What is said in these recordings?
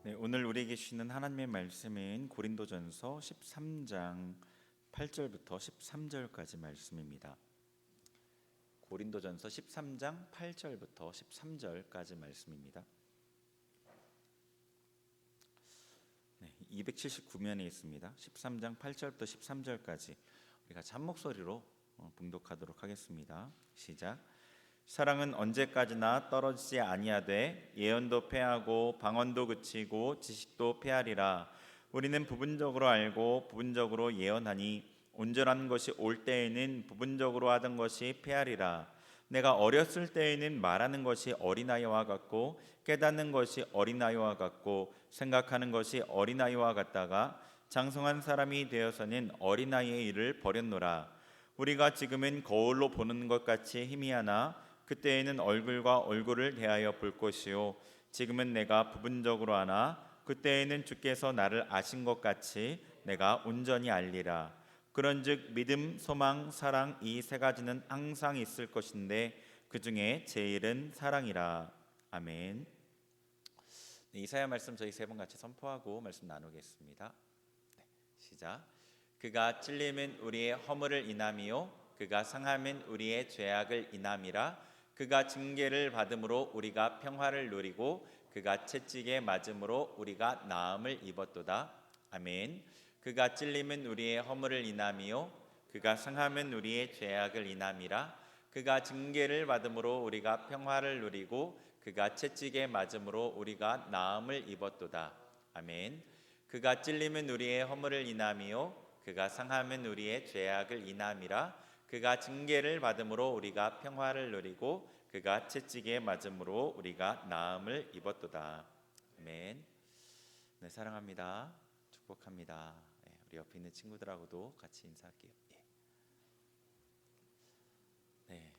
네, 오늘 우리에게 주시는 하나님의 말씀은 고린도전서 13장 8절부터 13절까지 말씀입니다. 고린도전서 13장 8절부터 13절까지 말씀입니다. 네, 279면에 있습니다. 13장 8절부터 13절까지 우리가 잔목소리로 봉독하도록 하겠습니다. 시작. 사랑은 언제까지나 떨어지지 아니하되 예언도 패하고 방언도 그치고 지식도 패하리라. 우리는 부분적으로 알고 부분적으로 예언하니 온전한 것이 올 때에는 부분적으로 하던 것이 패하리라. 내가 어렸을 때에는 말하는 것이 어린아이와 같고 깨닫는 것이 어린아이와 같고 생각하는 것이 어린아이와 같다가 장성한 사람이 되어서는 어린아이의 일을 버렸노라. 우리가 지금은 거울로 보는 것 같이 희미하나 그때에는 얼굴과 얼굴을 대하여 볼 것이요 지금은 내가 부분적으로 하나 그때에는 주께서 나를 아신 것 같이 내가 온전히 알리라. 그런즉 믿음, 소망, 사랑 이 세 가지는 항상 있을 것인데 그 중에 제일은 사랑이라. 아멘. 이사야 말씀 저희 세 번 같이 선포하고 말씀 나누겠습니다. 시작. 그가 찔림은 우리의 허물을 인함이요 그가 상함은 우리의 죄악을 인함이라. 그가 징계를 받음으로 우리가 평화를 누리고 그가 채찍에 맞음으로 우리가 나음을 입었도다. 아멘. 그가 찔림은 우리의 허물을 인함이요 그가 상함은 우리의 죄악을 인함이라. 그가 징계를 받음으로 우리가 평화를 누리고 그가 채찍에 맞음으로 우리가 나음을 입었도다. 아멘. 그가 찔림은 우리의 허물을 인함이요 그가 상함은 우리의 죄악을 인함이라. 그가 징계를 받음으로 우리가 평화를 누리고 그가 채찍에 맞음으로 우리가 나음을 입었도다. 아멘. 네, 사랑합니다. 축복합니다. 네, 우리 옆에 있는 친구들하고도 같이 인사할게요. 네.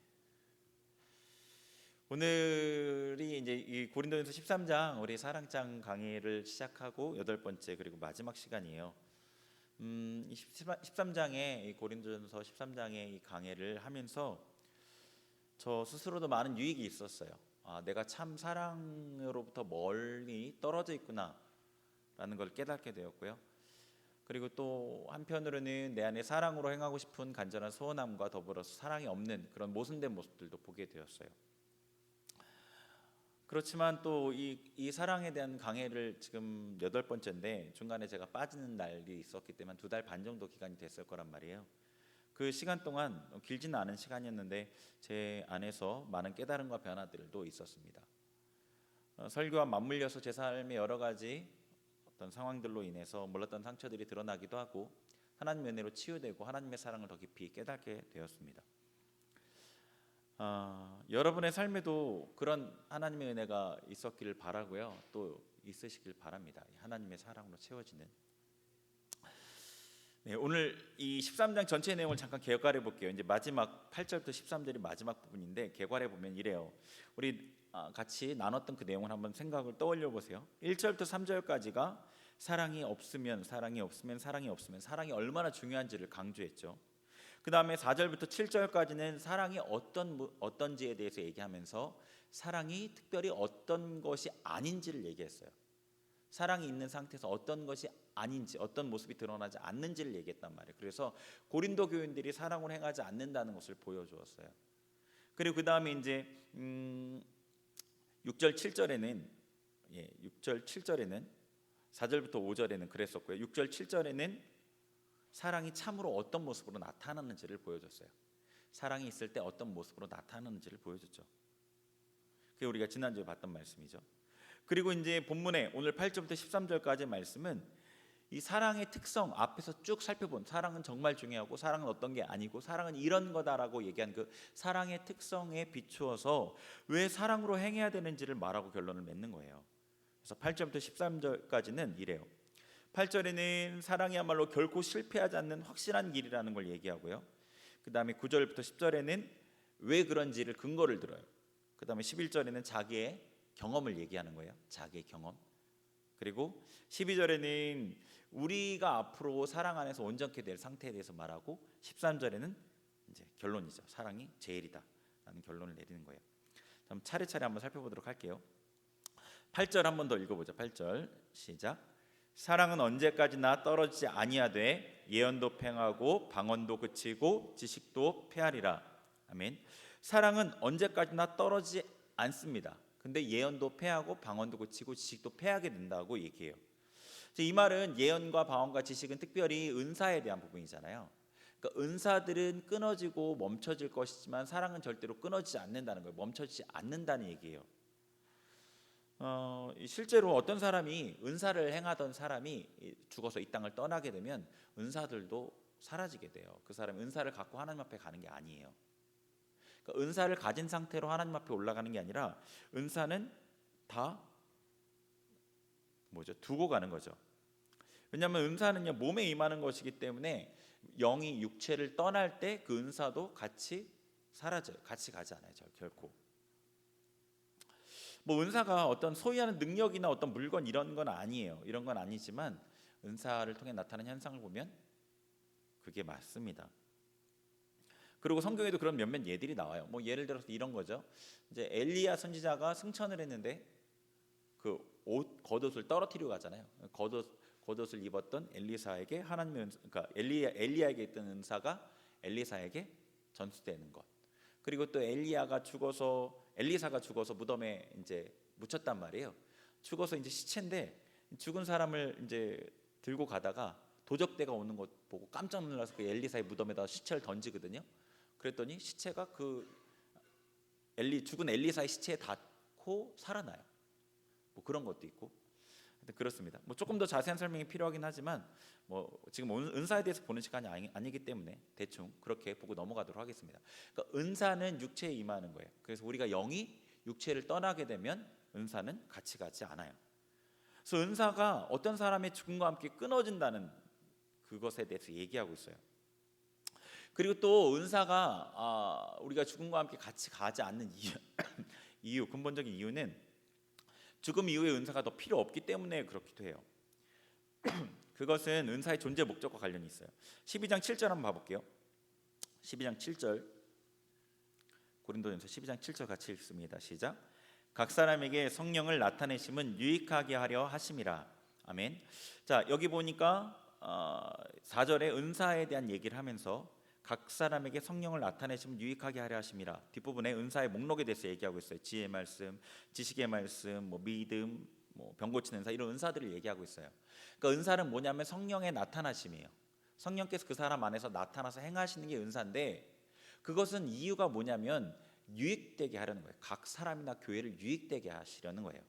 오늘이 이제 이 고린도전서 13장 우리 사랑장 강의를 시작하고 8번째 그리고 마지막 시간이에요. 13장의 고린도전서 13장의 이 강해를 하면서 저 스스로도 많은 유익이 있었어요. 내가 참 사랑으로부터 멀리 떨어져 있구나라는 걸 깨닫게 되었고요. 그리고 또 한편으로는 내 안에 사랑으로 행하고 싶은 간절한 소원함과 더불어서 사랑이 없는 그런 모순된 모습들도 보게 되었어요. 그렇지만 또 이 사랑에 대한 강해를 지금 8번째인데 중간에 제가 빠지는 날이 있었기 때문에 2달 반 정도 기간이 됐을 거란 말이에요. 그 시간 동안 길지는 않은 시간이었는데 제 안에서 많은 깨달음과 변화들도 있었습니다. 설교와 맞물려서 제 삶의 여러 가지 어떤 상황들로 인해서 몰랐던 상처들이 드러나기도 하고 하나님의 은혜로 치유되고 하나님의 사랑을 더 깊이 깨닫게 되었습니다. 여러분의 삶에도 그런 하나님의 은혜가 있었기를 바라고요. 또 있으시길 바랍니다. 하나님의 사랑으로 채워지는. 네, 오늘 이 13장 전체 내용을 잠깐 개괄해 볼게요. 이제 마지막 8절부터 13절이 마지막 부분인데 개괄해 보면 이래요. 우리 같이 나눴던 그 내용을 한번 생각을 떠올려 보세요. 1절부터 3절까지가 사랑이 없으면 사랑이 얼마나 중요한지를 강조했죠. 그 다음에 4절부터 7절까지는 사랑이 어떤지에 대해서 얘기하면서 사랑이 특별히 어떤 것이 아닌지를 얘기했어요. 사랑이 있는 상태에서 어떤 것이 아닌지, 어떤 모습이 드러나지 않는지를 얘기했단 말이에요. 그래서 고린도 교인들이 사랑을 행하지 않는다는 것을 보여주었어요. 그리고 그 다음에 이제 6절 7절에는 4절부터 5절에는 그랬었고요. 6절 7절에는 사랑이 참으로 어떤 모습으로 나타나는지를 보여줬어요. 사랑이 있을 때 어떤 모습으로 나타나는지를 보여줬죠. 그게 우리가 지난주에 봤던 말씀이죠. 그리고 이제 본문에 오늘 8절부터 13절까지의 말씀은 이 사랑의 특성 앞에서 쭉 살펴본 사랑은 정말 중요하고 사랑은 어떤 게 아니고 사랑은 이런 거다라고 얘기한 그 사랑의 특성에 비추어서 왜 사랑으로 행해야 되는지를 말하고 결론을 맺는 거예요. 그래서 8절부터 13절까지는 이래요. 8절에는 사랑이야말로 결코 실패하지 않는 확실한 길이라는 걸 얘기하고요. 그 다음에 9절부터 10절에는 왜 그런지를 근거를 들어요. 그 다음에 11절에는 자기의 경험을 얘기하는 거예요. 자기의 경험. 그리고 12절에는 우리가 앞으로 사랑 안에서 온전케 될 상태에 대해서 말하고 13절에는 이제 결론이죠. 사랑이 제일이다 라는 결론을 내리는 거예요. 그럼 차례차례 한번 살펴보도록 할게요. 8절 한 번 더 읽어보자. 8절 시작. 사랑은 언제까지나 떨어지지 아니하되 예언도 팽하고 방언도 그치고 지식도 패하리라. 아멘. 사랑은 언제까지나 떨어지지 않습니다. 근데 예언도 패하고 방언도 그치고 지식도 패하게 된다고 얘기해요. 이 말은 예언과 방언과 지식은 특별히 은사에 대한 부분이잖아요. 그러니까 은사들은 끊어지고 멈춰질 것이지만 사랑은 절대로 끊어지지 않는다는 거예요. 멈춰지지 않는다는 얘기예요. 실제로 어떤 사람이 은사를 행하던 사람이 죽어서 이 땅을 떠나게 되면 은사들도 사라지게 돼요. 그 사람이 은사를 갖고 하나님 앞에 가는 게 아니에요. 그러니까 은사를 가진 상태로 하나님 앞에 올라가는 게 아니라 은사는 다 두고 가는 거죠. 왜냐하면 은사는요 몸에 임하는 것이기 때문에 영이 육체를 떠날 때 그 은사도 같이 사라져요. 같이 가지 않아요. 결코. 은사가 어떤 소유하는 능력이나 어떤 물건 이런 건 아니에요. 이런 건 아니지만 은사를 통해 나타나는 현상을 보면 그게 맞습니다. 그리고 성경에도 그런 몇몇 예들이 나와요. 예를 들어서 이런 거죠. 이제 엘리야 선지자가 승천을 했는데 그 겉옷을 떨어뜨리고 가잖아요. 겉옷을 입었던 엘리사에게 하나님의 그러니까 엘리야에게 있던 은사가 엘리사에게 전수되는 것. 그리고 또 엘리사가 죽어서 무덤에 이제 묻혔단 말이에요. 죽어서 이제 시체인데 죽은 사람을 이제 들고 가다가 도적대가 오는 것 보고 깜짝 놀라서 그 엘리사의 무덤에다 시체를 던지거든요. 그랬더니 시체가 죽은 엘리사의 시체에 닿고 살아나요. 그런 것도 있고. 그렇습니다. 조금 더 자세한 설명이 필요하긴 하지만 지금 은사에 대해서 보는 시간이 아니기 때문에 대충 그렇게 보고 넘어가도록 하겠습니다. 그러니까 은사는 육체에 임하는 거예요. 그래서 우리가 영이 육체를 떠나게 되면 은사는 같이 가지 않아요. 그래서 은사가 어떤 사람의 죽음과 함께 끊어진다는 그것에 대해서 얘기하고 있어요. 그리고 또 은사가 우리가 죽음과 함께 같이 가지 않는 근본적인 이유는 죽음 이후에 은사가 더 필요 없기 때문에 그렇기도 해요. 그것은 은사의 존재 목적과 관련이 있어요. 12장 7절 한번 봐볼게요. 12장 7절 고린도전서 12장 7절 같이 읽습니다. 시작. 각 사람에게 성령을 나타내심은 유익하게 하려 하심이라. 아멘. 자, 여기 보니까 4절에 은사에 대한 얘기를 하면서 각 사람에게 성령을 나타내시면 유익하게 하려 하심이라. 뒷부분에 은사의 목록에 대해서 얘기하고 있어요. 지혜의 말씀, 지식의 말씀, 믿음, 병 고치는 은사, 이런 은사들을 얘기하고 있어요. 그러니까 은사는 뭐냐면 성령의 나타나심이에요. 성령께서 그 사람 안에서 나타나서 행하시는 게 은사인데, 그것은 이유가 뭐냐면 유익되게 하려는 거예요. 각 사람이나 교회를 유익되게 하시려는 거예요.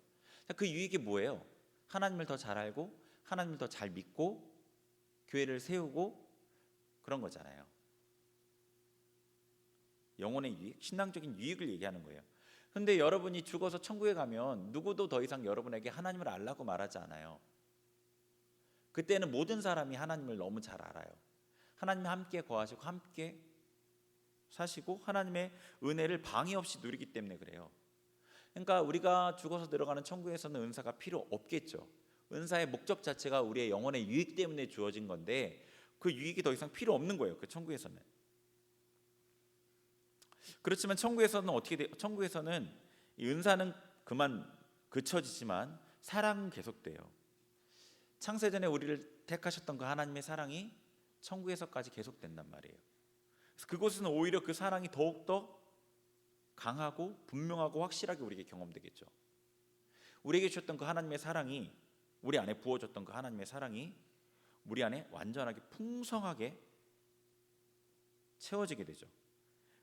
그 유익이 뭐예요? 하나님을 더 잘 알고 하나님을 더 잘 믿고 교회를 세우고 그런 거잖아요. 영혼의 유익, 신앙적인 유익을 얘기하는 거예요. 근데 여러분이 죽어서 천국에 가면 누구도 더 이상 여러분에게 하나님을 알라고 말하지 않아요. 그때는 모든 사람이 하나님을 너무 잘 알아요. 하나님과 함께 거하시고 함께 사시고 하나님의 은혜를 방해 없이 누리기 때문에 그래요. 그러니까 우리가 죽어서 들어가는 천국에서는 은사가 필요 없겠죠. 은사의 목적 자체가 우리의 영혼의 유익 때문에 주어진 건데 그 유익이 더 이상 필요 없는 거예요. 그 천국에서는. 그렇지만 천국에서는 어떻게 돼요? 천국에서는 이 은사는 그만 그쳐지지만 사랑은 계속돼요. 창세전에 우리를 택하셨던 그 하나님의 사랑이 천국에서까지 계속된단 말이에요. 그래서 그곳은 오히려 그 사랑이 더욱더 강하고 분명하고 확실하게 우리에게 경험되겠죠. 우리에게 주셨던 그 하나님의 사랑이, 우리 안에 부어졌던 그 하나님의 사랑이 우리 안에 완전하게 풍성하게 채워지게 되죠.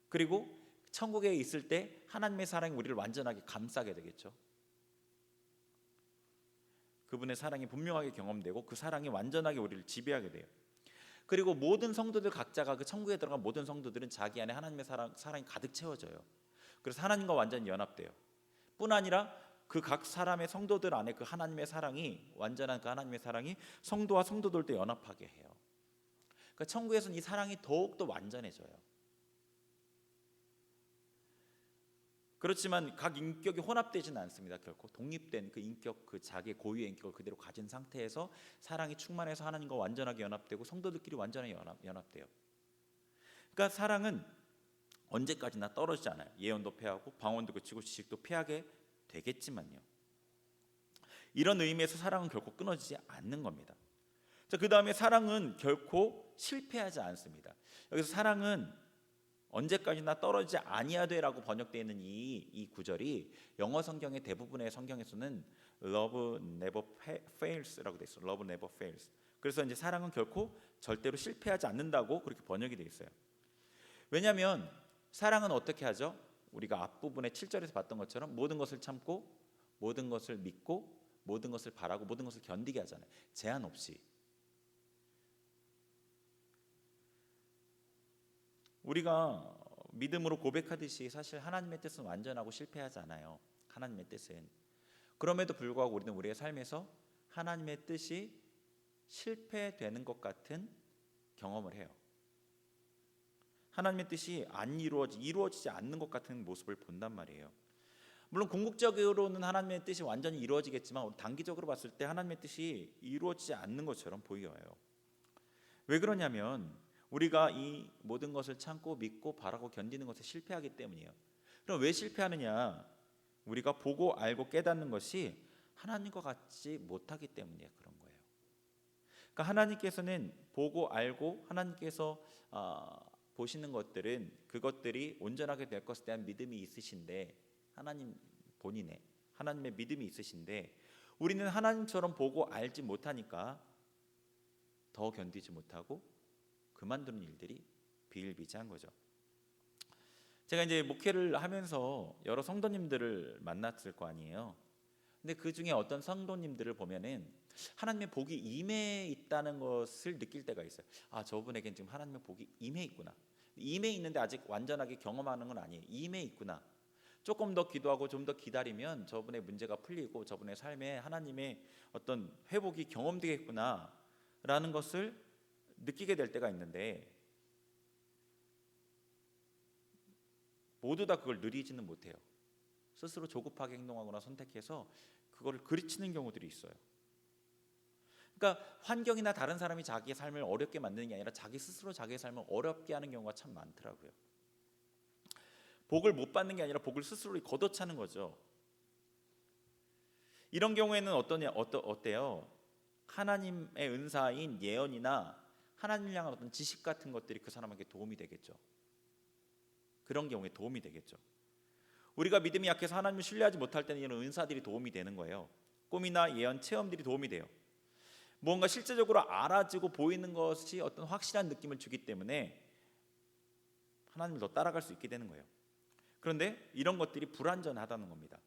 그리고 천국에 있을 때 하나님의 사랑이 우리를 완전하게 감싸게 되겠죠. 그분의 사랑이 분명하게 경험되고 그 사랑이 완전하게 우리를 지배하게 돼요. 그리고 모든 성도들 각자가 그 천국에 들어간 모든 성도들은 자기 안에 하나님의 사랑이 가득 채워져요. 그래서 하나님과 완전히 연합돼요. 뿐 아니라 그 각 사람의 성도들 안에 그 하나님의 사랑이, 완전한 그 하나님의 사랑이 성도와 성도들도 연합하게 해요. 그러니까 천국에서는 이 사랑이 더욱더 완전해져요. 그렇지만 각 인격이 혼합되지는 않습니다. 결코 독립된 그 인격, 그 자기의 고유의 인격을 그대로 가진 상태에서 사랑이 충만해서 하나님과 완전하게 연합되고 성도들끼리 완전히 연합돼요. 그러니까 사랑은 언제까지나 떨어지지 않아요. 예언도 패하고 방언도 그치고 지식도 패하게 되겠지만요. 이런 의미에서 사랑은 결코 끊어지지 않는 겁니다. 자, 그 다음에 사랑은 결코 실패하지 않습니다. 여기서 사랑은 언제까지나 떨어지지 아니하되라고 번역되어 있는 이 구절이 영어 성경의 대부분의 성경에서는 love never fails라고 되어 있어요. love never fails. 그래서 이제 사랑은 결코 절대로 실패하지 않는다고 그렇게 번역이 되어 있어요. 왜냐하면 사랑은 어떻게 하죠? 우리가 앞부분에 7절에서 봤던 것처럼 모든 것을 참고 모든 것을 믿고 모든 것을 바라고 모든 것을 견디게 하잖아요. 제한 없이. 우리가 믿음으로 고백하듯이 사실 하나님의 뜻은 완전하고 실패하지 않아요. 하나님의 뜻은. 그럼에도 불구하고 우리는 우리의 삶에서 하나님의 뜻이 실패되는 것 같은 경험을 해요. 하나님의 뜻이 이루어지지 않는 것 같은 모습을 본단 말이에요. 물론 궁극적으로는 하나님의 뜻이 완전히 이루어지겠지만 단기적으로 봤을 때 하나님의 뜻이 이루어지지 않는 것처럼 보여요. 왜 그러냐면 우리가 이 모든 것을 참고 믿고 바라고 견디는 것에 실패하기 때문이에요. 그럼 왜 실패하느냐? 우리가 보고 알고 깨닫는 것이 하나님과 같지 못하기 때문에 그런 거예요. 그러니까 하나님께서는 보고 알고 하나님께서 보시는 것들은 그것들이 온전하게 될 것에 대한 믿음이 있으신데 하나님 본인의 하나님의 믿음이 있으신데 우리는 하나님처럼 보고 알지 못하니까 더 견디지 못하고 그만두는 일들이 비일비재한 거죠. 제가 이제 목회를 하면서 여러 성도님들을 만났을 거 아니에요. 근데 그 중에 어떤 성도님들을 보면은 하나님의 복이 임해 있다는 것을 느낄 때가 있어요. 아, 저분에겐 지금 하나님의 복이 임해 있구나. 임해 있는데 아직 완전하게 경험하는 건 아니에요. 임해 있구나. 조금 더 기도하고 좀 더 기다리면 저분의 문제가 풀리고 저분의 삶에 하나님의 어떤 회복이 경험되겠구나라는 것을 느끼게 될 때가 있는데 모두 다 그걸 누리지는 못해요. 스스로 조급하게 행동하거나 선택해서 그거를 그르치는 경우들이 있어요. 그러니까 환경이나 다른 사람이 자기의 삶을 어렵게 만드는 게 아니라 자기 스스로 자기의 삶을 어렵게 하는 경우가 참 많더라고요. 복을 못 받는 게 아니라 복을 스스로 걷어차는 거죠. 이런 경우에는 어때요? 하나님의 은사인 예언이나 하나님을 향한 어떤 지식 같은 것들이 그 사람에게 도움이 되겠죠. 그런 경우에 도움이 되겠죠. 우리가 믿음이 약해서 하나님을 신뢰하지 못할 때는 이런 은사들이 도움이 되는 거예요. 꿈이나 예언, 체험들이 도움이 돼요. 무언가 실제적으로 알아지고 보이는 것이 어떤 확실한 느낌을 주기 때문에 하나님을 더 따라갈 수 있게 되는 거예요. 그런데 이런 것들이 불완전하다는 겁니다.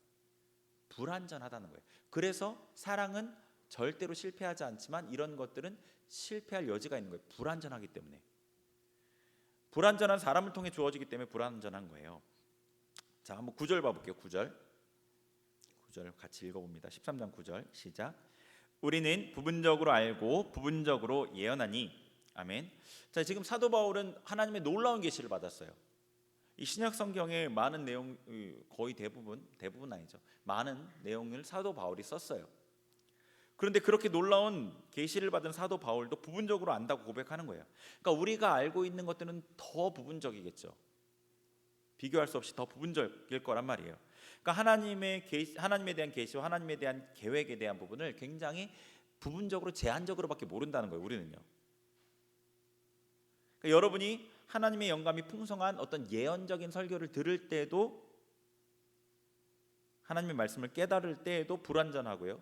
불완전하다는 거예요. 그래서 사랑은 절대로 실패하지 않지만 이런 것들은 실패할 여지가 있는 거예요. 불완전하기 때문에. 불완전한 사람을 통해 주어지기 때문에 불완전한 거예요. 자, 한번 9절 봐볼게요. 9절 같이 읽어봅니다. 13장 9절 시작. 우리는 부분적으로 알고 부분적으로 예언하니. 아멘. 자, 지금 사도 바울은 하나님의 놀라운 계시를 받았어요. 이 신약 성경의 많은 내용, 거의 대부분 아니죠. 많은 내용을 사도 바울이 썼어요. 그런데 그렇게 놀라운 계시를 받은 사도 바울도 부분적으로 안다고 고백하는 거예요. 그러니까 우리가 알고 있는 것들은 더 부분적이겠죠. 비교할 수 없이 더 부분적일 거란 말이에요. 그러니까 하나님에 대한 계시와 하나님에 대한 계획에 대한 부분을 굉장히 부분적으로 제한적으로밖에 모른다는 거예요. 우리는요. 그러니까 여러분이 하나님의 영감이 풍성한 어떤 예언적인 설교를 들을 때도 하나님의 말씀을 깨달을 때에도 불완전하고요.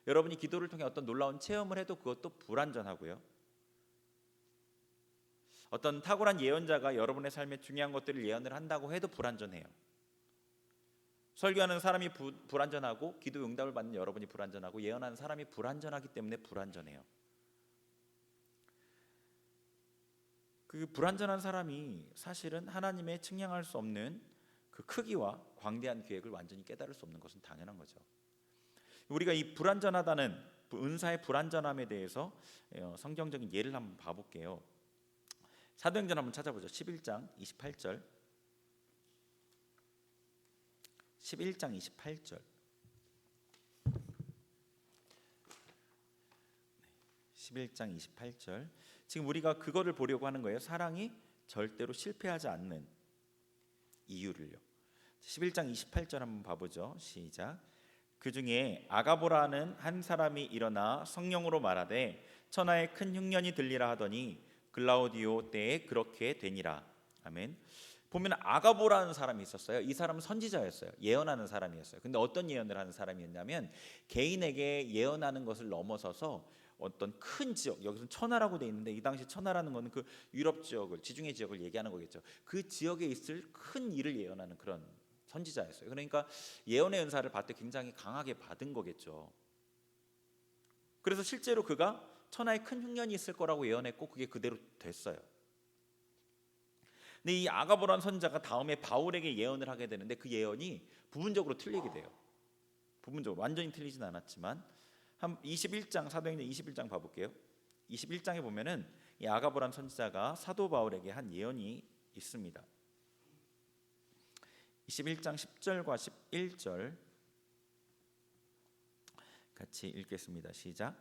여러분이 기도를 통해 어떤 놀라운 체험을 해도 그것도 불완전하고요. 어떤 탁월한 예언자가 여러분의 삶에 중요한 것들을 예언을 한다고 해도 불완전해요. 설교하는 사람이 불완전하고 기도 응답을 받는 여러분이 불완전하고 예언하는 사람이 불완전하기 때문에 불완전해요. 그 불완전한 사람이 사실은 하나님의 측량할 수 없는 그 크기와 광대한 계획을 완전히 깨달을 수 없는 것은 당연한 거죠. 우리가 이 불완전하다는 은사의 불완전함에 대해서 성경적인 예를 한번 봐볼게요. 사도행전 한번 찾아보죠. 11장 28절. 11장 28절. 11장 28절. 지금 우리가 그거를 보려고 하는 거예요. 사랑이 절대로 실패하지 않는 이유를요. 11장 28절 한번 봐보죠. 시작. 그 중에 아가보라는 한 사람이 일어나 성령으로 말하되 천하에 큰 흉년이 들리라 하더니 글라우디오 때에 그렇게 되니라. 아멘. 보면 아가보라는 사람이 있었어요. 이 사람은 선지자였어요. 예언하는 사람이었어요. 근데 어떤 예언을 하는 사람이었냐면 개인에게 예언하는 것을 넘어서서 어떤 큰 지역, 여기서 천하라고 돼 있는데 이 당시 천하라는 것은 그 유럽 지역을, 지중해 지역을 얘기하는 거겠죠. 그 지역에 있을 큰 일을 예언하는 그런 선지자였어요. 그러니까 예언의 은사를 받되 굉장히 강하게 받은 거겠죠. 그래서 실제로 그가 천하에 큰 흉년이 있을 거라고 예언했고 그게 그대로 됐어요. 근데 이 아가보라는 선지자가 다음에 바울에게 예언을 하게 되는데 그 예언이 부분적으로 틀리게 돼요. 부분적으로 완전히 틀리진 않았지만 한 21장 사도행전 21장 봐볼게요. 21장에 보면은 이 아가보라는 선지자가 사도 바울에게 한 예언이 있습니다. 21장 10절과 11절 같이 읽겠습니다. 시작.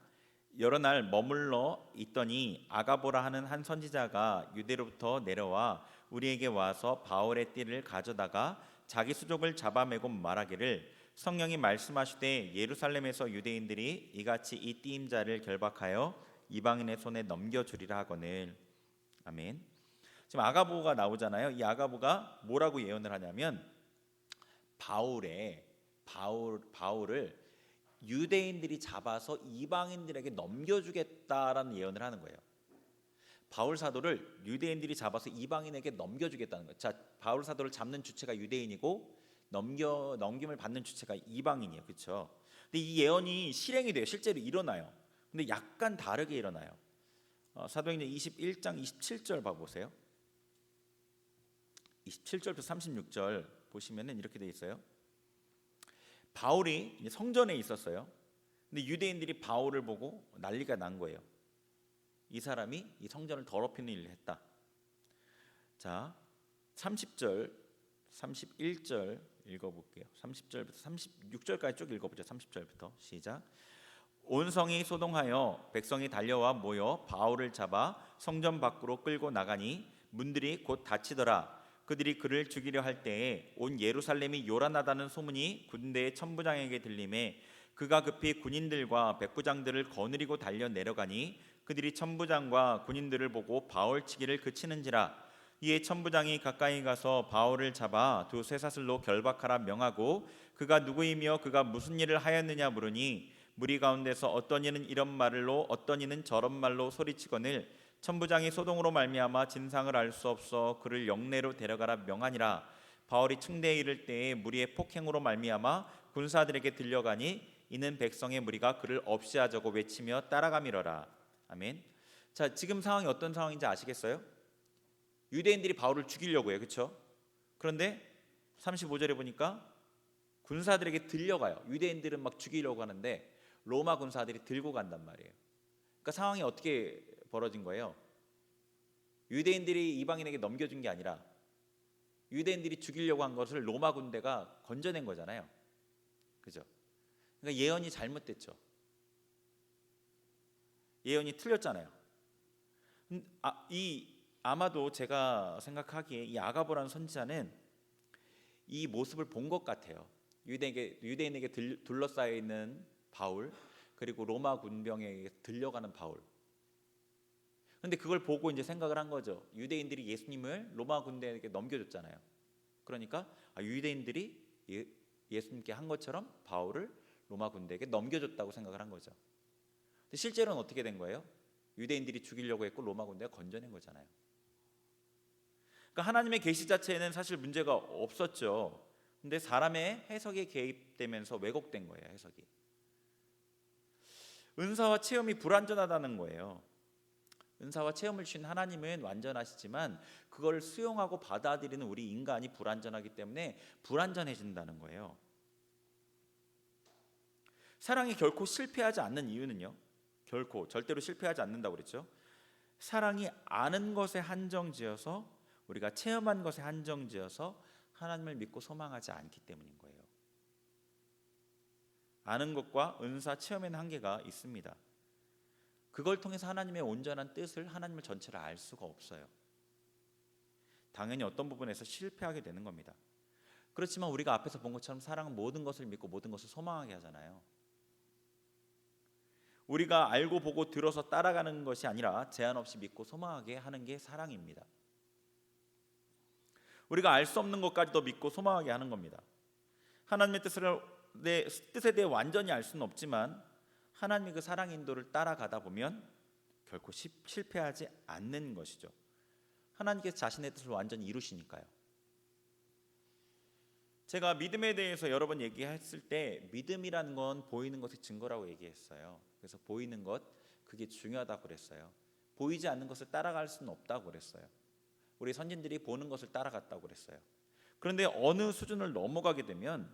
여러 날 머물러 있더니 아가보라 하는 한 선지자가 유대로부터 내려와 우리에게 와서 바울의 띠를 가져다가 자기 수족을 잡아매고 말하기를 성령이 말씀하시되 예루살렘에서 유대인들이 이같이 이 띠임자를 결박하여 이방인의 손에 넘겨주리라 하거늘. 아멘. 지금 아가보가 나오잖아요. 이 아가보가 뭐라고 예언을 하냐면 바울을 유대인들이 잡아서 이방인들에게 넘겨주겠다라는 예언을 하는 거예요. 바울 사도를 유대인들이 잡아서 이방인에게 넘겨주겠다는 거예요. 자, 바울 사도를 잡는 주체가 유대인이고 넘김을 받는 주체가 이방인이에요. 그렇죠? 근데 이 예언이 실행이 돼요. 실제로 일어나요. 근데 약간 다르게 일어나요. 사도행전 21장 27절 봐보세요. 27절부터 36절 보시면은 이렇게 돼 있어요. 바울이 성전에 있었어요. 근데 유대인들이 바울을 보고 난리가 난 거예요. 이 사람이 이 성전을 더럽히는 일을 했다. 자, 30절, 31절 읽어볼게요. 30절부터 36절까지 쭉 읽어보죠. 30절부터 시작. 온 성이 소동하여 백성이 달려와 모여 바울을 잡아 성전 밖으로 끌고 나가니 문들이 곧 닫히더라. 그들이 그를 죽이려 할 때에 온 예루살렘이 요란하다는 소문이 군대의 천부장에게 들림에 그가 급히 군인들과 백부장들을 거느리고 달려 내려가니 그들이 천부장과 군인들을 보고 바울 치기를 그치는지라. 이에 천부장이 가까이 가서 바울을 잡아 두 쇠사슬로 결박하라 명하고 그가 누구이며 그가 무슨 일을 하였느냐 물으니 무리 가운데서 어떤 이는 이런 말로 어떤 이는 저런 말로 소리치거늘 천부장이 소동으로 말미암아 진상을 알 수 없어 그를 영내로 데려가라 명하니라. 바울이 층대에 이를 때에 무리의 폭행으로 말미암아 군사들에게 들려가니 이는 백성의 무리가 그를 없이하자고 외치며 따라가미러라. 아멘. 자, 지금 상황이 어떤 상황인지 아시겠어요? 유대인들이 바울을 죽이려고 해요. 그렇죠? 그런데 35절에 보니까 군사들에게 들려가요. 유대인들은 막 죽이려고 하는데 로마 군사들이 들고 간단 말이에요. 그러니까 상황이 어떻게 벌어진 거예요? 유대인들이 이방인에게 넘겨준 게 아니라 유대인들이 죽이려고 한 것을 로마 군대가 건져낸 거잖아요. 그죠? 그러니까 예언이 잘못됐죠. 예언이 틀렸잖아요. 아마도 제가 생각하기에 이 아가보라는 선지자는 이 모습을 본 것 같아요. 유대인에게 둘러싸여 있는 바울, 그리고 로마 군병에게 들려가는 바울. 근데 그걸 보고 이제 생각을 한 거죠. 유대인들이 예수님을 로마 군대에게 넘겨줬잖아요. 그러니까 유대인들이 예수님께 한 것처럼 바울을 로마 군대에게 넘겨줬다고 생각을 한 거죠. 근데 실제로는 어떻게 된 거예요? 유대인들이 죽이려고 했고 로마 군대가 건져낸 거잖아요. 그러니까 하나님의 계시 자체에는 사실 문제가 없었죠. 근데 사람의 해석에 개입되면서 왜곡된 거예요. 해석이. 은사와 체험이 불완전하다는 거예요. 은사와 체험을 주신 하나님은 완전하시지만 그걸 수용하고 받아들이는 우리 인간이 불완전하기 때문에 불완전해진다는 거예요. 사랑이 결코 실패하지 않는 이유는요. 결코 절대로 실패하지 않는다고 그랬죠. 사랑이 아는 것에 한정지어서 우리가 체험한 것에 한정지어서 하나님을 믿고 소망하지 않기 때문인 거예요. 아는 것과 은사 체험에는 한계가 있습니다. 그걸 통해서 하나님의 온전한 뜻을, 하나님을 전체를 알 수가 없어요. 당연히 어떤 부분에서 실패하게 되는 겁니다. 그렇지만 우리가 앞에서 본 것처럼 사랑은 모든 것을 믿고 모든 것을 소망하게 하잖아요. 우리가 알고 보고 들어서 따라가는 것이 아니라 제한 없이 믿고 소망하게 하는 게 사랑입니다. 우리가 알 수 없는 것까지도 믿고 소망하게 하는 겁니다. 하나님의 뜻에 대해 완전히 알 수는 없지만 하나님의 그 사랑 인도를 따라가다 보면 결코 실패하지 않는 것이죠. 하나님께서 자신의 뜻을 완전히 이루시니까요. 제가 믿음에 대해서 여러 번 얘기했을 때 믿음이라는 건 보이는 것의 증거라고 얘기했어요. 그래서 보이는 것, 그게 중요하다고 그랬어요. 보이지 않는 것을 따라갈 수는 없다고 그랬어요. 우리 선진들이 보는 것을 따라갔다고 그랬어요. 그런데 어느 수준을 넘어가게 되면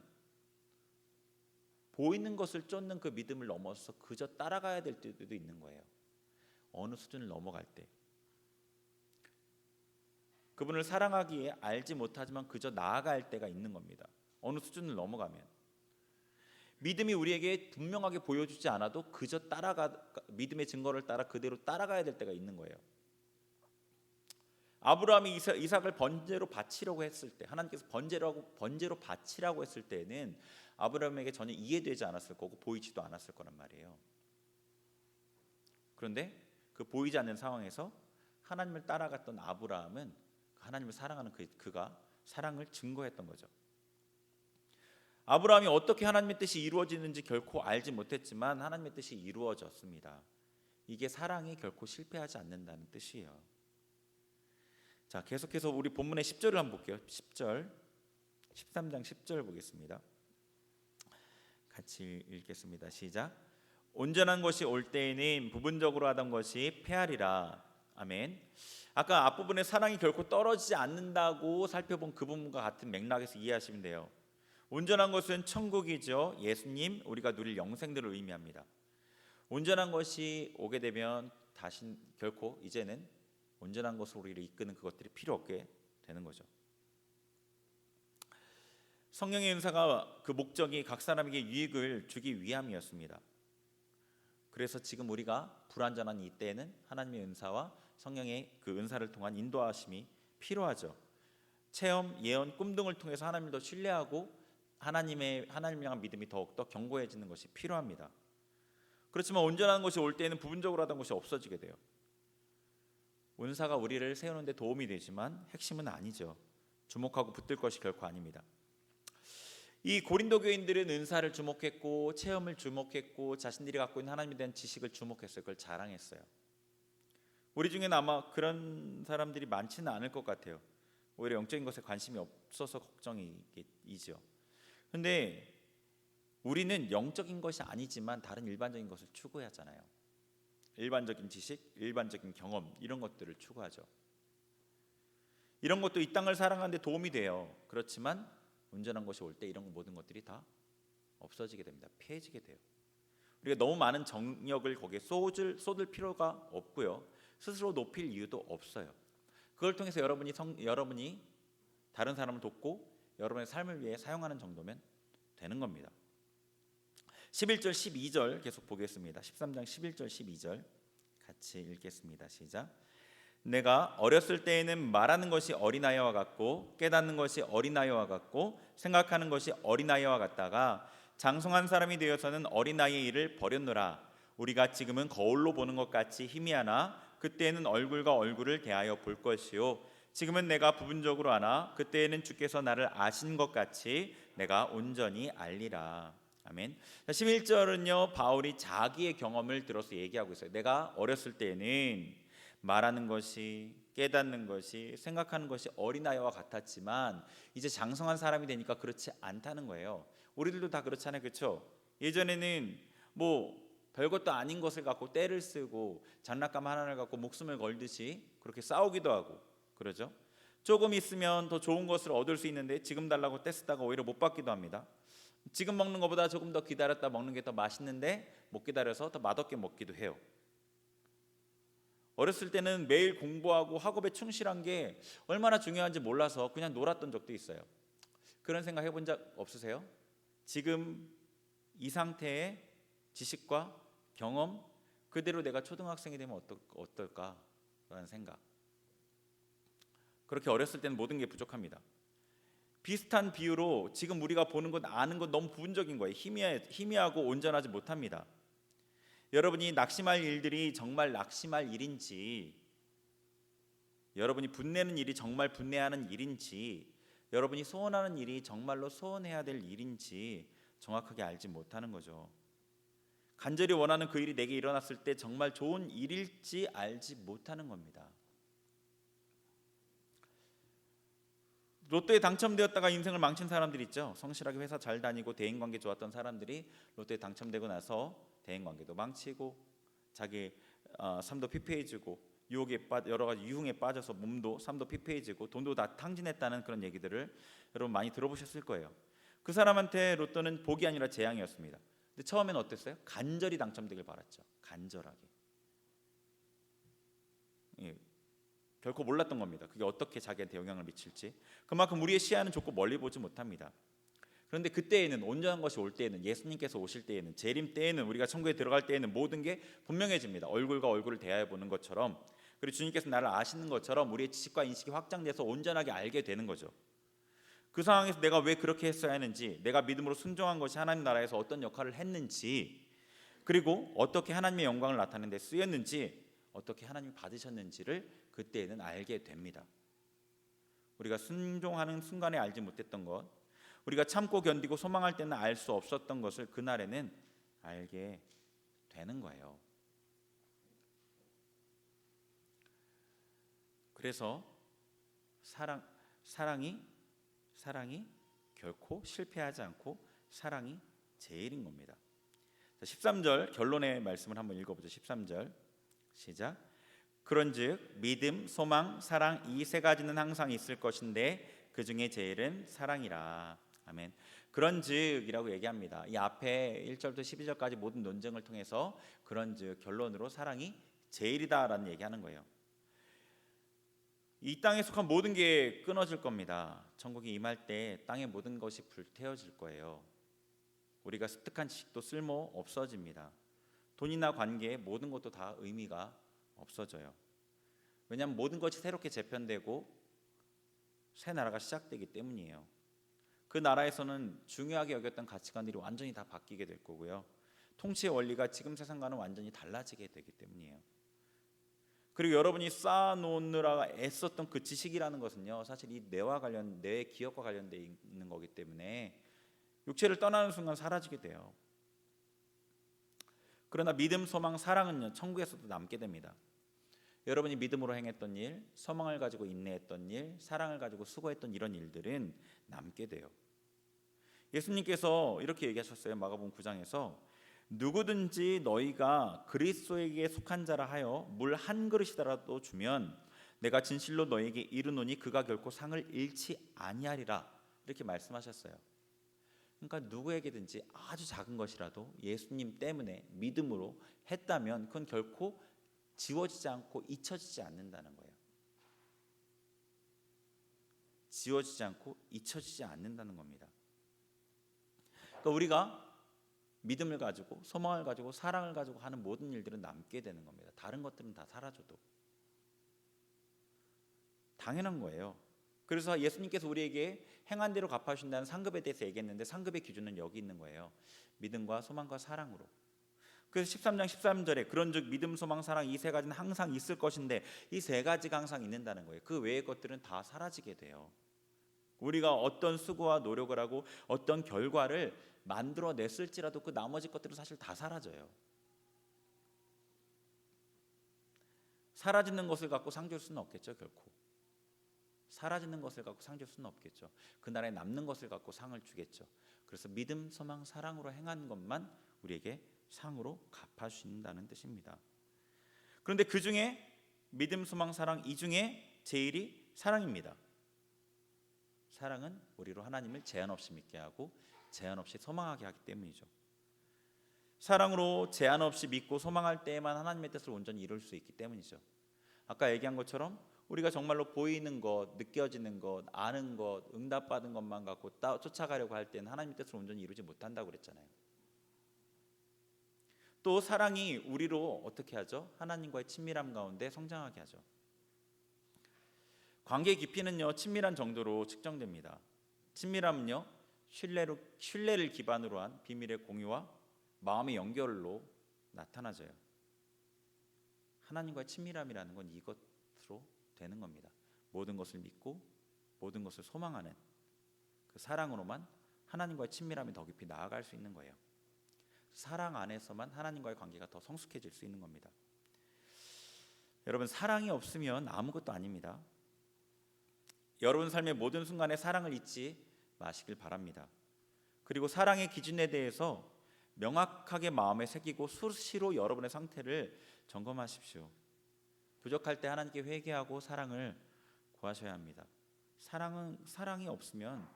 보이는 것을 쫓는 그 믿음을 넘어서 그저 따라가야 될 때도 있는 거예요. 어느 수준을 넘어갈 때 그분을 사랑하기에 알지 못하지만 그저 나아갈 때가 있는 겁니다. 어느 수준을 넘어가면 믿음이 우리에게 분명하게 보여주지 않아도 그저 믿음의 증거를 따라 그대로 따라가야 될 때가 있는 거예요. 아브라함이 이삭을 번제로 바치려고 했을 때, 하나님께서 번제로 바치라고 했을 때는 아브라함에게 전혀 이해되지 않았을 거고 보이지도 않았을 거란 말이에요. 그런데 그 보이지 않는 상황에서 하나님을 따라갔던 아브라함은 하나님을 사랑하는 그가 사랑을 증거했던 거죠. 아브라함이 어떻게 하나님의 뜻이 이루어지는지 결코 알지 못했지만 하나님의 뜻이 이루어졌습니다. 이게 사랑이 결코 실패하지 않는다는 뜻이에요. 자, 계속해서 우리 본문의 10절을 한번 볼게요. 10절, 13장 10절 보겠습니다. 같이 읽겠습니다. 시작. 온전한 것이 올 때에는 부분적으로 하던 것이 패하리라. 아멘. 아까 앞부분에 사랑이 결코 떨어지지 않는다고 살펴본 그 부분과 같은 맥락에서 이해하시면 돼요. 온전한 것은 천국이죠. 예수님, 우리가 누릴 영생들을 의미합니다. 온전한 것이 오게 되면 다시 결코 이제는 온전한 것으로 우리를 이끄는 그것들이 필요 없게 되는 거죠. 성령의 은사가 그 목적이 각 사람에게 유익을 주기 위함이었습니다. 그래서 지금 우리가 불완전한 이때에는 하나님의 은사와 성령의 그 은사를 통한 인도하심이 필요하죠. 체험, 예언, 꿈 등을 통해서 하나님을 더 신뢰하고 하나님을 향한 믿음이 더욱더 견고해지는 것이 필요합니다. 그렇지만 온전한 것이 올 때에는 부분적으로 하던 것이 없어지게 돼요. 은사가 우리를 세우는 데 도움이 되지만 핵심은 아니죠. 주목하고 붙들 것이 결코 아닙니다. 이 고린도 교인들은 은사를 주목했고 체험을 주목했고 자신들이 갖고 있는 하나님에 대한 지식을 주목했어요. 그걸 자랑했어요. 우리 중에는 아마 그런 사람들이 많지는 않을 것 같아요. 오히려 영적인 것에 관심이 없어서 걱정이죠. 그런데 우리는 영적인 것이 아니지만 다른 일반적인 것을 추구하잖아요. 일반적인 지식, 일반적인 경험 이런 것들을 추구하죠. 이런 것도 이 땅을 살아가는 데 도움이 돼요. 그렇지만 온전한 것이 올 때 이런 모든 것들이 다 없어지게 됩니다. 피해지게 돼요. 우리가 너무 많은 정력을 거기에 쏟을 필요가 없고요. 스스로 높일 이유도 없어요. 그걸 통해서 여러분이 다른 사람을 돕고 여러분의 삶을 위해 사용하는 정도면 되는 겁니다. 11절 12절 계속 보겠습니다. 13장 11절 12절 같이 읽겠습니다. 시작. 내가 어렸을 때에는 말하는 것이 어린아이와 같고 깨닫는 것이 어린아이와 같고 생각하는 것이 어린아이와 같다가 장성한 사람이 되어서는 어린아이의 일을 버렸노라. 우리가 지금은 거울로 보는 것 같이 희미하나 그때에는 얼굴과 얼굴을 대하여 볼 것이요 지금은 내가 부분적으로 아나 그때에는 주께서 나를 아신 것 같이 내가 온전히 알리라. 아멘. 11절은요 바울이 자기의 경험을 들어서 얘기하고 있어요. 내가 어렸을 때는 말하는 것이 깨닫는 것이 생각하는 것이 어린아이와 같았지만 이제 장성한 사람이 되니까 그렇지 않다는 거예요. 우리들도 다 그렇잖아요. 그렇죠? 예전에는 뭐 별것도 아닌 것을 갖고 떼를 쓰고 장난감 하나를 갖고 목숨을 걸듯이 그렇게 싸우기도 하고 그러죠. 조금 있으면 더 좋은 것을 얻을 수 있는데 지금 달라고 떼쓰다가 오히려 못 받기도 합니다. 지금 먹는 것보다 조금 더 기다렸다 먹는 게 더 맛있는데 못 기다려서 더 맛없게 먹기도 해요. 어렸을 때는 매일 공부하고 학업에 충실한 게 얼마나 중요한지 몰라서 그냥 놀았던 적도 있어요. 그런 생각 해본 적 없으세요? 지금 이 상태의 지식과 경험 그대로 내가 초등학생이 되면 어떨까라는 생각. 그렇게 어렸을 때는 모든 게 부족합니다. 비슷한 비유로 지금 우리가 보는 것, 아는 것 너무 부분적인 거예요. 희미하고 온전하지 못합니다. 여러분이 낙심할 일들이 정말 낙심할 일인지, 여러분이 분내는 일이 정말 분내하는 일인지, 여러분이 소원하는 일이 정말로 소원해야 될 일인지 정확하게 알지 못하는 거죠. 간절히 원하는 그 일이 내게 일어났을 때 정말 좋은 일일지 알지 못하는 겁니다. 로또에 당첨되었다가 인생을 망친 사람들 있죠. 성실하게 회사 잘 다니고 대인관계 좋았던 사람들이 로또에 당첨되고 나서 대인관계도 망치고 자기 삶도 피폐해지고 여러 가지 유흥에 빠져서 삶도 피폐해지고 돈도 다 탕진했다는 그런 얘기들을 여러분 많이 들어보셨을 거예요. 그 사람한테 로또는 복이 아니라 재앙이었습니다. 근데 처음에는 어땠어요? 간절히 당첨되길 바랐죠. 간절하게. 예, 결코 몰랐던 겁니다. 그게 어떻게 자기한테 영향을 미칠지. 그만큼 우리의 시야는 좁고 멀리 보지 못합니다. 그런데 그때에는, 온전한 것이 올 때에는, 예수님께서 오실 때에는, 재림 때에는, 우리가 천국에 들어갈 때에는 모든 게 분명해집니다. 얼굴과 얼굴을 대하여 보는 것처럼, 그리고 주님께서 나를 아시는 것처럼 우리의 지식과 인식이 확장돼서 온전하게 알게 되는 거죠. 그 상황에서 내가 왜 그렇게 했어야 하는지, 내가 믿음으로 순종한 것이 하나님 나라에서 어떤 역할을 했는지, 그리고 어떻게 하나님의 영광을 나타내는 데 쓰였는지, 어떻게 하나님이 받으셨는지를 그때에는 알게 됩니다. 우리가 순종하는 순간에 알지 못했던 것, 우리가 참고 견디고 소망할 때는 알 수 없었던 것을 그날에는 알게 되는 거예요. 그래서 사랑이 결코 실패하지 않고 사랑이 제일인 겁니다. 13절 결론의 말씀을 한번 읽어보죠. 13절 시작. 그런즉 믿음, 소망, 사랑 이 세 가지는 항상 있을 것인데 그 중에 제일은 사랑이라. 아멘. 그런즉이라고 얘기합니다. 이 앞에 1절부터 12절까지 모든 논쟁을 통해서 그런즉 결론으로 사랑이 제일이다라는 얘기하는 거예요. 이 땅에 속한 모든 게 끊어질 겁니다. 천국이 임할 때 땅의 모든 것이 불태워질 거예요. 우리가 습득한 지식도 쓸모 없어집니다. 돈이나 관계 모든 것도 다 의미가 없어져요. 왜냐하면 모든 것이 새롭게 재편되고 새 나라가 시작되기 때문이에요. 그 나라에서는 중요하게 여겼던 가치관들이 완전히 다 바뀌게 될 거고요. 통치의 원리가 지금 세상과는 완전히 달라지게 되기 때문이에요. 그리고 여러분이 쌓아놓느라 애썼던 그 지식이라는 것은요, 사실 이 뇌의 기억과 관련돼 있는 거기 때문에 육체를 떠나는 순간 사라지게 돼요. 그러나 믿음, 소망, 사랑은요, 천국에서도 남게 됩니다. 여러분이 믿음으로 행했던 일, 소망을 가지고 인내했던 일, 사랑을 가지고 수고했던 이런 일들은 남게 돼요. 예수님께서 이렇게 얘기하셨어요. 마가복음 9장에서 누구든지 너희가 그리스도에게 속한 자라 하여 물 한 그릇이라도 주면 내가 진실로 너희에게 이르노니 그가 결코 상을 잃지 아니하리라. 이렇게 말씀하셨어요. 그러니까 누구에게든지 아주 작은 것이라도 예수님 때문에 믿음으로 했다면 그건 결코 지워지지 않고 잊혀지지 않는다는 거예요. 지워지지 않고 잊혀지지 않는다는 겁니다. 그러니까 우리가 믿음을 가지고 소망을 가지고 사랑을 가지고 하는 모든 일들은 남게 되는 겁니다. 다른 것들은 다 사라져도 당연한 거예요. 그래서 예수님께서 우리에게 행한 대로 갚아주신다는 상급에 대해서 얘기했는데 상급의 기준은 여기 있는 거예요. 믿음과 소망과 사랑으로. 그래서 13장 13절에 그런즉 믿음, 소망, 사랑 이 세 가지는 항상 있을 것인데 이 세 가지가 항상 있는다는 거예요. 그 외의 것들은 다 사라지게 돼요. 우리가 어떤 수고와 노력을 하고 어떤 결과를 만들어냈을지라도 그 나머지 것들은 사실 다 사라져요. 사라지는 것을 갖고 상 줄 수는 없겠죠. 결코 사라지는 것을 갖고 상 줄 수는 없겠죠. 그날에 남는 것을 갖고 상을 주겠죠. 그래서 믿음, 소망, 사랑으로 행한 것만 우리에게 상으로 갚아주신다는 뜻입니다. 그런데 그 중에 믿음, 소망, 사랑 이 중에 제일이 사랑입니다. 사랑은 우리로 하나님을 제한 없이 믿게 하고 제한 없이 소망하게 하기 때문이죠. 사랑으로 제한 없이 믿고 소망할 때에만 하나님의 뜻을 온전히 이룰 수 있기 때문이죠. 아까 얘기한 것처럼 우리가 정말로 보이는 것, 느껴지는 것, 아는 것, 응답받은 것만 갖고 쫓아가려고 할 때는 하나님의 뜻을 온전히 이루지 못한다고 그랬잖아요. 또 사랑이 우리로 어떻게 하죠? 하나님과의 친밀함 가운데 성장하게 하죠. 관계의 깊이는요, 친밀한 정도로 측정됩니다. 친밀함은요, 신뢰를 기반으로 한 비밀의 공유와 마음의 연결로 나타나져요. 하나님과의 친밀함이라는 건 이것으로 되는 겁니다. 모든 것을 믿고 모든 것을 소망하는 그 사랑으로만 하나님과의 친밀함이 더 깊이 나아갈 수 있는 거예요. 사랑 안에서만 하나님과의 관계가 더 성숙해질 수 있는 겁니다. 여러분, 사랑이 없으면 아무것도 아닙니다. 여러분 삶의 모든 순간에 사랑을 잊지 마시길 바랍니다. 그리고 사랑의 기준에 대해서 명확하게 마음에 새기고 수시로 여러분의 상태를 점검하십시오. 부족할 때 하나님께 회개하고 사랑을 구하셔야 합니다. 사랑이 없으면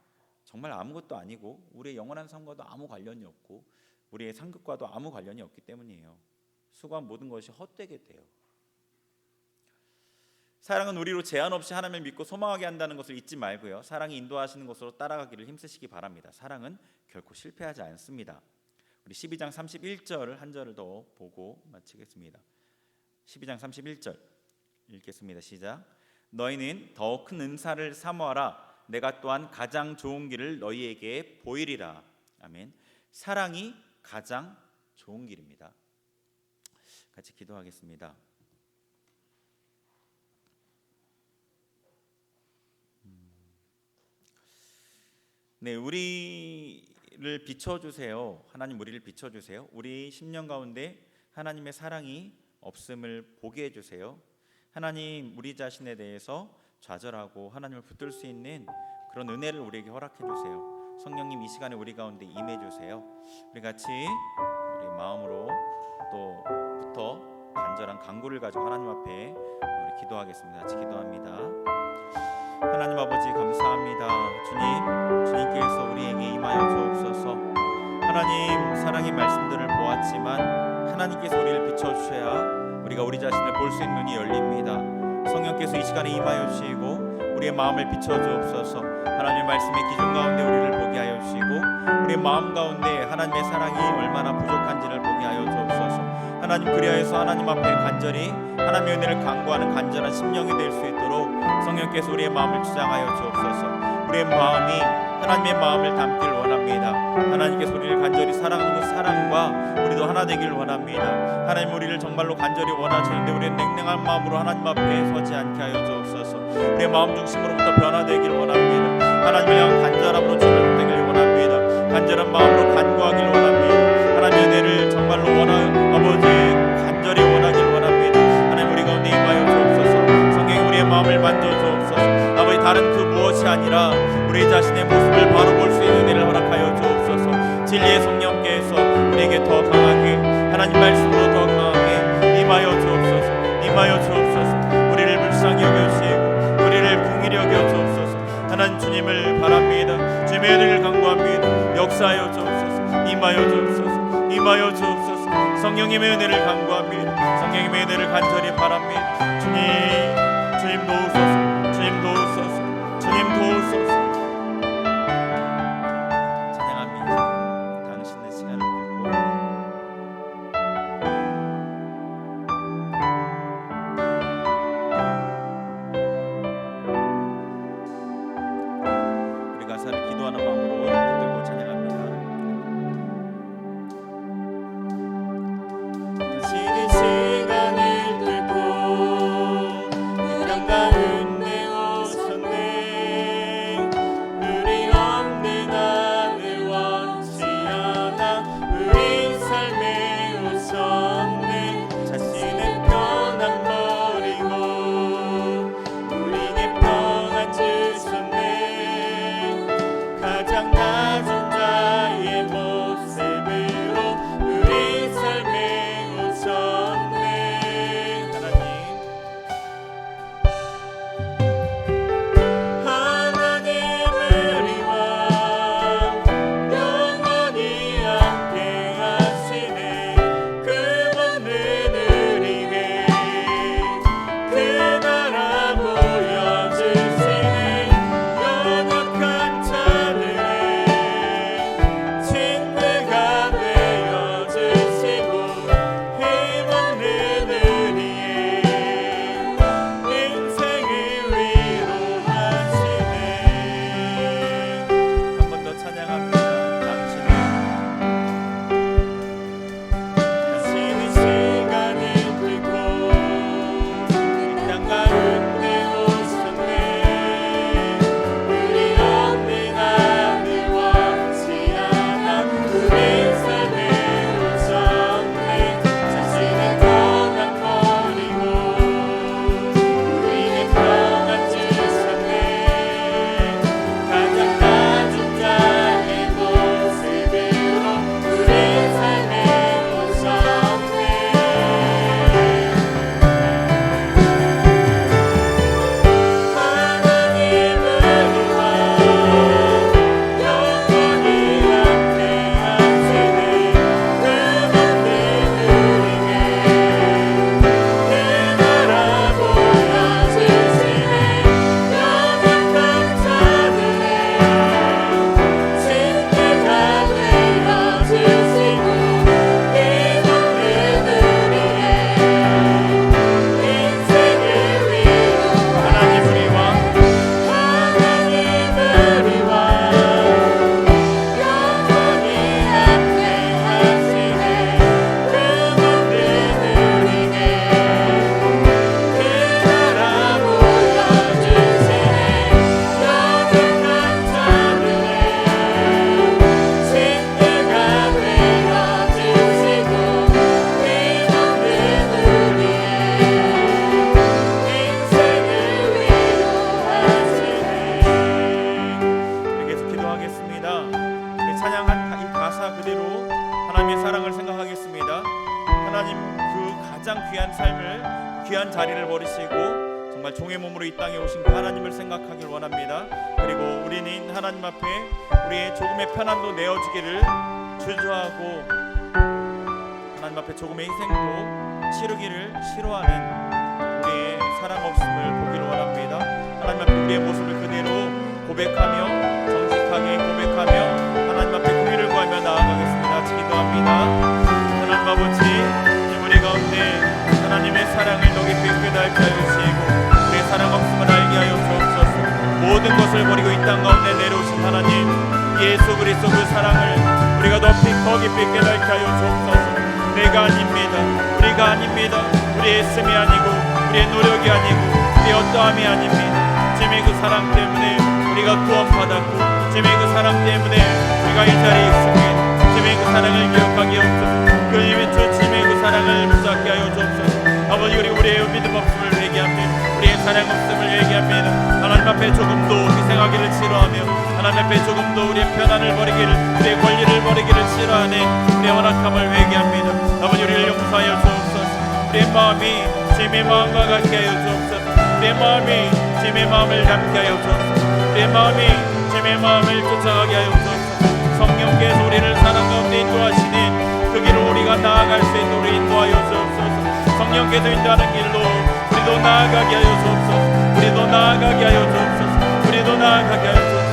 정말 아무것도 아니고 우리의 영원한 삶과도 아무 관련이 없고 우리의 상급과도 아무 관련이 없기 때문이에요. 수고한 모든 것이 헛되게 돼요. 사랑은 우리로 제한 없이 하나님을 믿고 소망하게 한다는 것을 잊지 말고요, 사랑이 인도하시는 것으로 따라가기를 힘쓰시기 바랍니다. 사랑은 결코 실패하지 않습니다. 우리 12장 31절 한 절을 더 보고 마치겠습니다. 12장 31절 읽겠습니다. 시작. 너희는 더 큰 은사를 사모하라. 내가 또한 가장 좋은 길을 너희에게 보이리라. 아멘. 사랑이 가장 좋은 길입니다. 같이 기도하겠습니다. 네, 우리를 비춰주세요. 하나님, 우리를 비춰주세요. 우리 10년 가운데 하나님의 사랑이 없음을 보게 해주세요. 하나님, 우리 자신에 대해서 좌절하고 하나님을 붙들 수 있는 그런 은혜를 우리에게 허락해 주세요. 성령님, 이 시간에 우리 가운데 임해 주세요. 우리 같이 우리 마음으로 또부터 간절한 간구를 가지고 하나님 앞에 우리 기도하겠습니다. 같이 기도합니다. 하나님 아버지, 감사합니다. 주님께서 우리에게 임하여 주옵소서. 하나님, 사랑의 말씀들을 보았지만 하나님께서 우리를 비춰주셔야 우리가 우리 자신을 볼 수 있는 눈이 열립니다. 성령께서 이 시간에 임하여 주시고 우리의 마음을 비춰주옵소서. 하나님의 말씀의 기준 가운데 우리를 보게 하여 주시고 우리의 마음 가운데 하나님의 사랑이 얼마나 부족한지를 보게 하여 주옵소서. 하나님, 그리하여서 하나님 앞에 간절히 하나님의 은혜를 간구하는 간절한 심령이 될 수 있도록 성령께서 우리의 마음을 주장하여 주옵소서. 우리의 마음이 하나님의 마음을 담기를 원합니다. 하나님께서 우리를 간절히 사랑하는 그 사랑과 우리도 하나 되기를 원합니다. 하나님, 우리를 정말로 간절히 원하시는데 우리는 냉랭한 마음으로 하나님 앞에 서지 않게 하여 주옵소서. 우리의 마음 중심으로부터 변화되기를 원합니다. 하나님을 향한 간절함으로 전환되기를 원합니다. 간절한 마음으로 간구하기를 원합니다. 하나님의 은혜를 정말로 아버지 간절히 원하기를 원합니다. 하나님, 우리 가운데 임하여 주옵소서. 성령이 우리의 마음을 만져 주옵소서. 아버지, 다른 그 무엇이 아니라 우리 자신의 모습을 바로 볼 수 있는 은혜를 허락하여 주옵소서. 진리의 성령께서 우리에게 더 강하게 하나님 말씀으로 더 강하게 임하여 주옵소서. 임하여 주옵소서. 우리를 불쌍히 여겨주시고 우리를 긍휼히 여겨 주옵소서. 하나님, 주님을 바랍니다. 주님의 은혜를 간구합니다. 역사하여 주옵소서. 임하여 주옵소서. 임하여 주옵소서. 성령님의 은혜를 간구합니다. 성령님의 은혜를 간절히 바랍니다. 주님 도우소서. 주님 도우소서. 주님 도우소서. 찬양합니다. 당신의 시간을 듣고 우리 가사를 기도하는 마음으로 붙들고 찬양합니다. 당신의 시간을 뚫고 그 한가운데 오셨네. 우리 없는 하늘 원치 않아 우리 삶에 오셨네. 자신의 편안 버리고 우리에게 평안 주셨네. 가장 낮은 자의 모습으로 우리 삶에 오셨네. 하나님 그 가장 귀한 삶을, 귀한 자리를 버리시고 정말 종의 몸으로 이 땅에 오신 그 하나님을 생각하길 원합니다. 그리고 우리는 하나님 앞에 우리의 조금의 편안도 내어주기를 주저하고 하나님 앞에 조금의 희생도 치르기를 싫어하는 우리의 사랑 없음을 보기를 원합니다. 하나님 앞에 우리의 모습을 그대로 고백하며 정직하게 고백하며 하나님 앞에 공의를 구하며 나아가겠습니다. 기도합니다. 하나님 아버지, 우리 가운데 하나님의 사랑을 더 깊이 깨닫게 하여 주시고 우리의 사랑 없음을 알게 하여 주옵소서. 모든 것을 버리고 이 땅 가운데 내려오신 하나님 예수 그리스도 그 사랑을 우리가 더 깊이 깨닫게 하여 주옵소서. 내가 아닙니다. 우리가 아닙니다. 우리의 애씀이 아니고 우리의 노력이 아니고 우리의 어떠함이 아닙니다. 주님의 그 사랑 때문에 우리가 구원받았고 주님의 그 사랑 때문에 우리가 이 자리에 있습니다. 주님의 그 사랑을 기억하게 하옵소서. 그 주님의 그 사랑을 붙잡게 하여 주옵소서. 아버지, 그리고 우리의 믿음 없음을 회개합니다. 우리의 사랑 없음을 회개합니다. 하나님 앞에 조금도 희생하기를 싫어하며 하나님 앞에 조금도 우리의 편안을 버리기를, 우리의 권리를 버리기를 싫어하네 우리의 완악함을 회개합니다. 아버지, 우리를 용서하여 주옵소서. 우리의 마음이 주님의 마음과 같게 하여 주옵소서. 우리의 마음이 주님의 마음을 닮게 하여 주옵소서. 우리의 마음이 주님의 마음을 쫓아가게 하여 주옵소서. 성령께서 우리를 사랑 가운데 인도하시니 그 길을 우리가 나아갈 수 있도록 인도하여 주옵소서. 성령께서 인도하는 길로 우리도 나아가게 하여 주옵소서. 우리도 나아가게 하여 주옵소서. 우리도 나아가게 하여 주옵소서.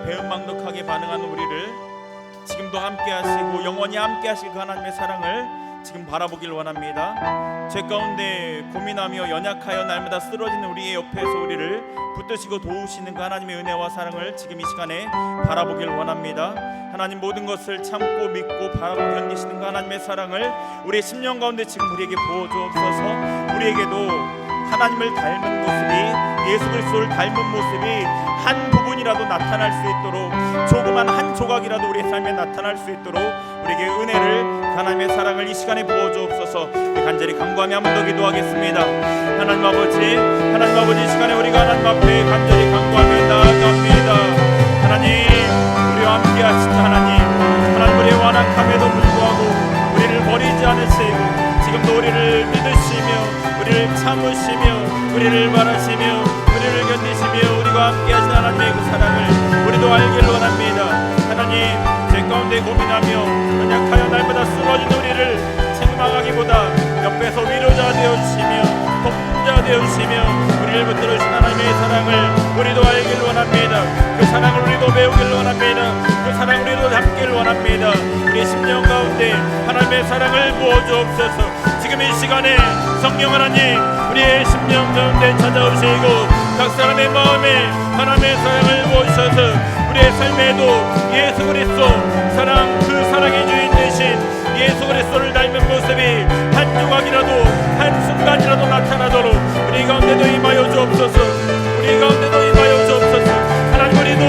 배은망덕하게 반응하는 우리를 지금도 함께 하시고 영원히 함께 하실 그 하나님의 사랑을 지금 바라보길 원합니다. 죄 가운데 고민하며 연약하여 날마다 쓰러지는 우리의 옆에서 우리를 붙드시고 도우시는 그 하나님의 은혜와 사랑을 지금 이 시간에 바라보길 원합니다. 하나님, 모든 것을 참고 믿고 바라보고 견디시는 그 하나님의 사랑을 우리의 심령 가운데 지금 우리에게 부어주옵소서. 우리에게도 하나님을 닮은 모습이, 예수 그리스도를 닮은 모습이 한 부분이라도 나타날 수 있도록, 조그만 한 조각이라도 우리의 삶에 나타날 수 있도록 우리에게 은혜를, 하나님의 사랑을 이 시간에 부어주옵소서. 간절히 간구하며 한 번 더 기도하겠습니다. 하나님 아버지, 하나님 아버지, 이 시간에 우리가 하나님 앞에 간절히 간구하며 나아갑니다. 하나님, 우리와 함께 하신 하나님, 하나님, 우리의 완악함에도 불구하고 우리를 버리지 않으시고 지금도 우리를 믿으시며 우리를 참으시며 우리를 바라시며 우리를 견디시며 우리와 함께 하신 하나님의 그 사랑을 우리도 알길 원합니다. 하나님, 죄 가운데 고민하며 연약하여 날마다 쓰러진 우리를 책망하기보다 옆에서 위로자 되어주시며 돕자 되어주시며 우리를 붙들으신 하나님의 사랑을 우리도 알길 원합니다. 그 사랑을 우리도 배우길 원합니다. 그 사랑을 우리도 담길 원합니다. 우리 심령 가운데 하나님의 사랑을 부어주옵소서. 지금 이 시간에 성령 하나님, 우리의 심령 가운데 찾아오시고 각 사람의 마음에 하나님의 사랑을 부어주셔서 우리의 삶에도 예수 그리스도 사랑, 그 사랑의 주인 되신 예수 그리스도를 닮은 모습이 한 조각이라도, 한 순간이라도 나타나도록 우리 가운데도 임하여 주옵소서. 우리 가운데도 임하여 주옵소서. 하나님, 우리도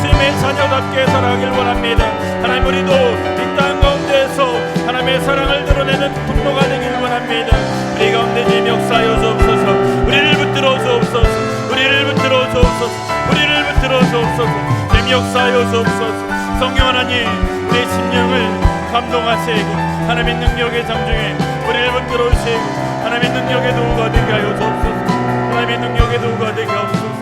주님의 자녀답게 살아가길 원합니다. 하나님, 우리도 이 땅 가운데에서 하나님의 사랑을 드러내는 통로가 되길 원합니다. 우리 가운데 주님 역사하여 주옵소서. 우리를 붙들어 주옵소서. 우리를 붙들어 주옵소서. 우리를 붙들어 주옵소서. 주님 역사하여 주옵소서. 성령 하나님, 우리의 심령을 감동하시고 하나님의 능력의 장중에 우리를 붙들어 주시고 하나님의 능력의 도구가 되게 하여 주옵소서. 하나님의 능력의 도구가 되게 하옵소서.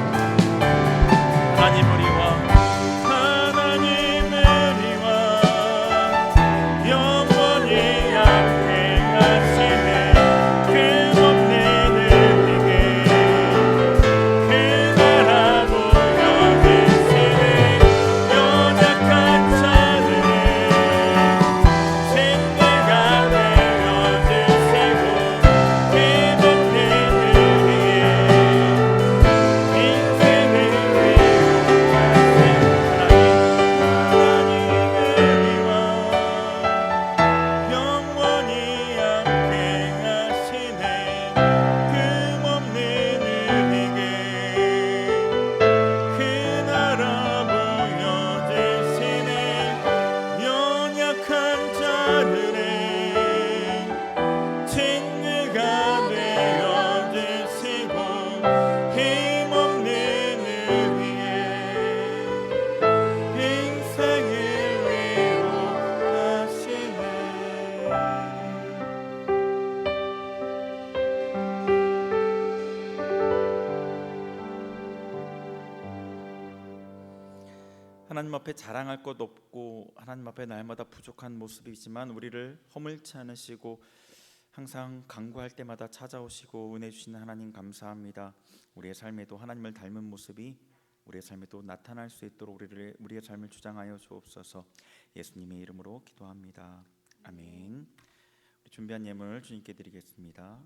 하나님 앞에 자랑할 것 없고 하나님 앞에 날마다 부족한 모습이지만 우리를 허물지 않으시고 항상 간구할 때마다 찾아오시고 은혜 주시는 하나님 감사합니다. 우리의 삶에도 하나님을 닮은 모습이 우리의 삶에도 나타날 수 있도록 우리의 삶을 주장하여 주옵소서. 예수님의 이름으로 기도합니다. 아멘. 준비한 예물 주님께 드리겠습니다.